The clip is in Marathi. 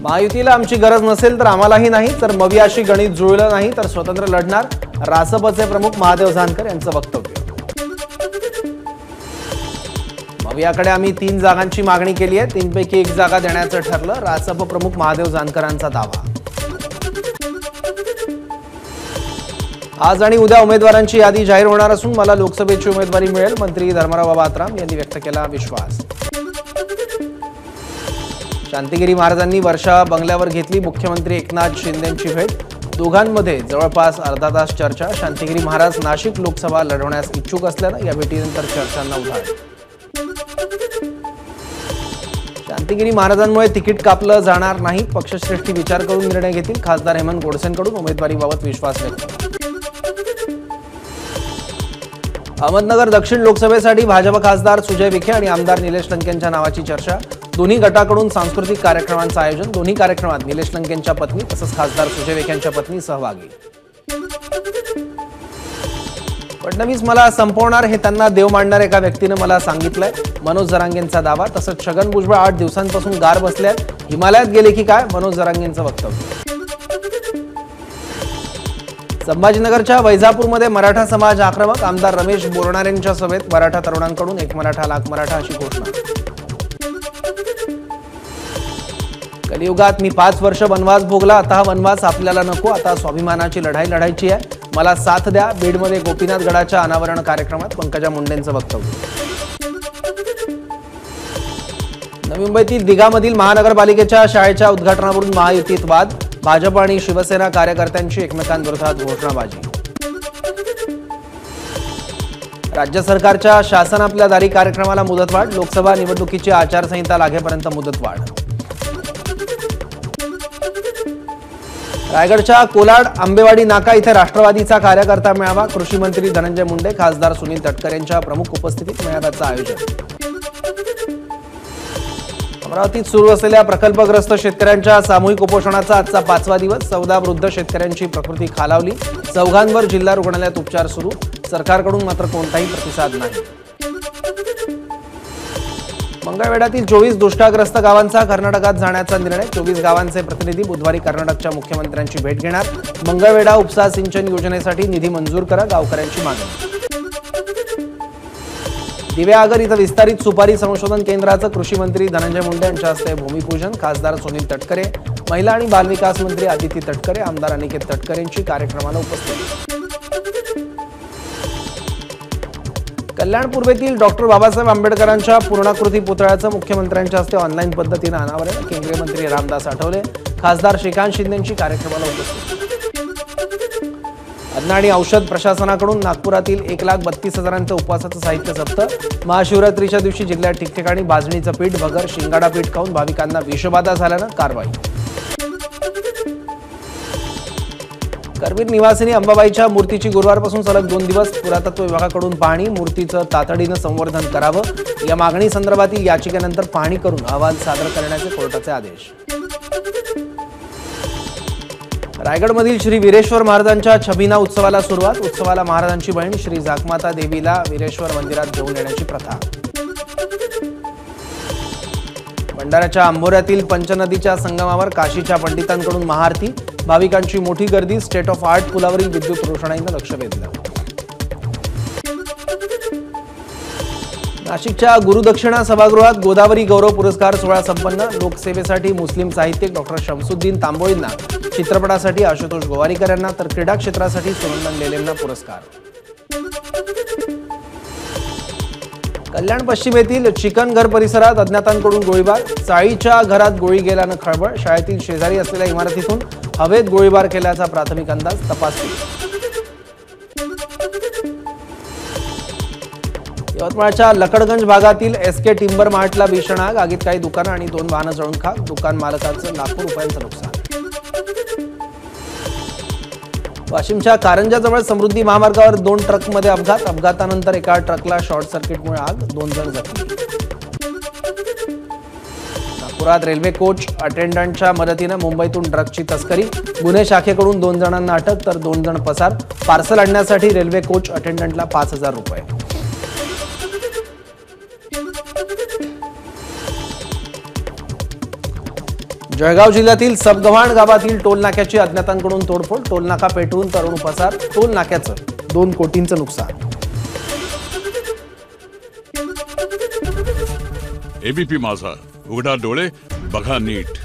महायुतीला आमची गरज नसेल तर आम्हालाही नाही, तर मवियाशी गणित जुळलं नाही तर स्वतंत्र लढणार, रासपचे प्रमुख महादेव जानकर यांचं वक्तव्य. मवियाकडे आम्ही 3 जागांची मागणी केली आहे, 3 पैकी 1 जागा देण्याचं ठरलं, रासप प्रमुख महादेव जानकरांचा दावा. आज आणि उद्या उमेदवारांची यादी जाहीर होणार असून मला लोकसभेची उमेदवारी मिळेल, मंत्री धर्मराव बाबात्राम यांनी व्यक्त केला विश्वास. शांतिगिरी महाराजांनी वर्षा बंगल्यावर घेतली मुख्यमंत्री एकनाथ शिंदेंची भेट, दोघांमध्ये जवळपास अर्धा तास चर्चा. शांतिगिरी महाराज नाशिक लोकसभा लढवण्यास इच्छुक असल्यानं या भेटीनंतर चर्चांना उधाण. शांतिगिरी महाराजांमुळे तिकीट कापलं जाणार नाही, पक्षश्रेष्ठी विचार करून निर्णय घेतील, खासदार हेमंत गोडसेंकडून उमेदवारीबाबत विश्वास व्यक्त. अहमदनगर दक्षिण लोकसभेसाठी भाजप खासदार सुजय विखे आणि आमदार निलेश लंकेंच्या नावाची चर्चा, दोन्ही गटाकडून सांस्कृतिक कार्यक्रमांचं आयोजन, दोन्ही कार्यक्रमात निलेश लंकेंच्या पत्नी तसंच खासदार सुजय विखेंच्या पत्नी सहभागी. फडणवीस मला संपवणार हे त्यांना देव मांडणाऱ्या एका व्यक्तीनं मला सांगितलंय, मनोज जरांगेंचा दावा. तसंच छगन भुजबळ 8 दिवसांपासून गार बसलेत, हिमालयात गेले की काय, मनोज जरांगेंचं वक्तव्य. संभाजीनगरच्या वैजापूरमध्ये मराठा समाज आक्रमक, आमदार रमेश बोरणारेंच्या सभेत मराठा तरुणांकडून 1 मराठा लाख मराठा अशी घोषणा. कलियुगात मी 5 वर्ष वनवास भोगला, आता हा वनवास आपल्याला नको, आता स्वाभिमानाची लढाई लढायची आहे, मला साथ द्या. बीडमध्ये गोपीनाथ गडाच्या अनावरण कार्यक्रमात पंकजा मुंडेंचं वक्तव्य. नवी मुंबईतील दिघामधील महानगरपालिकेच्या शाळेच्या उद्घाटनावरून महायुतीत वाद, भाजप आणि शिवसेना कार्यकर्त्यांची एकमेकांविरोधात घोषणाबाजी. राज्य सरकारच्या शासन आपल्या दारी कार्यक्रमाला मुदतवाढ, लोकसभा निवडणुकीची आचारसंहिता लागेपर्यंत मुदतवाढ. रायगडच्या कोलाड आंबेवाडी नाका इथे राष्ट्रवादीचा कार्यकर्ता मेळावा, कृषी मंत्री धनंजय मुंडे, खासदार सुनील तटकर यांच्या प्रमुख उपस्थितीत मेळाव्याचं आयोजन. अमरावतीत सुरू असलेल्या प्रकल्पग्रस्त शेतकऱ्यांच्या सामूहिक उपोषणाचा आजचा 5वा दिवस, 14 वृद्ध शेतकऱ्यांची प्रकृती खालावली, 4 जिल्हा रुग्णालयात उपचार सुरू, सरकारकडून मात्र कोणताही प्रतिसाद नाही. मंगळवेढ्यातील 24 दुष्काळग्रस्त गावांचा कर्नाटकात जाण्याचा निर्णय, 24 गावांचे प्रतिनिधी बुधवारी कर्नाटकच्या मुख्यमंत्र्यांची भेट घेणार. मंगळवेढा उपसा सिंचन योजनेसाठी निधी मंजूर करा, गावकऱ्यांची मागणी. दिवेआगर इथं विस्तारित सुपारी संशोधन केंद्राचं कृषी मंत्री धनंजय मुंडे यांच्या हस्ते भूमिपूजन, खासदार सुनील तटकरे, महिला आणि बालविकास मंत्री आदिती तटकरे, आमदार अनिकेत तटकरे यांची कार्यक्रमाला उपस्थिती. कल्याण पूर्वेतील डॉक्टर बाबासाहेब आंबेडकरांच्या पूर्णाकृती पुतळ्याचं मुख्यमंत्र्यांच्या हस्ते ऑनलाईन पद्धतीने अनावरण, केंद्रीय मंत्री रामदास आठवले, खासदार श्रीकांत शिंदेंची कार्यक्रमाला उपस्थिती. अन्न आणि औषध प्रशासनाकडून नागपुरातील 1,32,000 उपवासाचं साहित्य जप्त, महाशिवरात्रीच्या दिवशी जिल्ह्यात ठिकठिकाणी भाजणीचं पीठ, भगर, शिंगाडा पीठ खाऊन भाविकांना विषबाधा झाल्यानं कारवाई. करवीर निवासिनी अंबाबाईच्या मूर्तीची गुरुवारपासून सलग 2 दिवस पुरातत्व विभागाकडून पाहणी, मूर्तीचं तातडीनं संवर्धन करावं या मागणी संदर्भातील याचिकेनंतर पाहणी करून अहवाल सादर करण्याचे कोर्टाचे आदेश. रायगडमधील श्री वीरेश्वर महाराजांच्या छबिना उत्सवाला सुरुवात, उत्सवाला महाराजांची बहीण श्री जागमाता देवीला वीरेश्वर मंदिरात घेऊन येण्याची प्रथा. भंडाऱ्याच्या आंबोऱ्यातील पंचनदीच्या संगमावर काशीच्या पंडितांकडून महाआरती, भाविकांची मोठी गर्दी, स्टेट ऑफ आर्ट पुलावरील विद्युत रोषणाईनं लक्ष वेधलं. नाशिकच्या गुरुदक्षिणा सभागृहात गोदावरी गौरव पुरस्कार सोहळा संपन्न, लोकसेवेसाठी मुस्लिम साहित्यिक डॉक्टर शमसुद्दीन तांबोळींना, चित्रपटासाठी आशुतोष गोवारीकर यांना तर क्रीडा क्षेत्रासाठी सुनंदन लेलेंना पुरस्कार. कल्याण पश्चिमेतील चिकन घर परिसरात अज्ञातांकडून गोळीबार, चाळीच्या घरात गोळी गेल्यानं खळबळ, शाळेतील शेजारी असलेल्या इमारतीतून हवेत गोळीबार केल्याचा प्राथमिक अंदाज, तपास सुरू. यवतमाळच्या लकडगंज भागातील एसके टिंबर मार्टला भीषण आग, आगीत काही दुकानं आणि 2 वाहनं जळून खाक, दुकान मालकाचं लाखो रुपयांचं नुकसान. वाशिमच्या कारंजाजवळ समृद्धी महामार्गावर 2 ट्रकमध्ये अपघात, अपघातानंतर एका ट्रकला शॉर्ट सर्किटमुळे आग, 2 जण जखमी. नागपुरात रेल्वे कोच अटेंडंटच्या मदतीनं मुंबईतून ड्रग्जची तस्करी, गुन्हे शाखेकडून 2 जणांना अटक तर 2 जण पसार, पार्सल आणण्यासाठी रेल्वे कोच अटेंडंटला 5,000 रुपये. जळगाव जिल्ह्यातील सबगव्हाण गावातील टोल नाक्याची अज्ञातांकडून तोडफोड. टोल नाका पेटवून तरुण पसार. टोल नाक्याचं 2 कोटींचं नुकसान. एबीपी माझा, उघडा डोळे बघा नीट.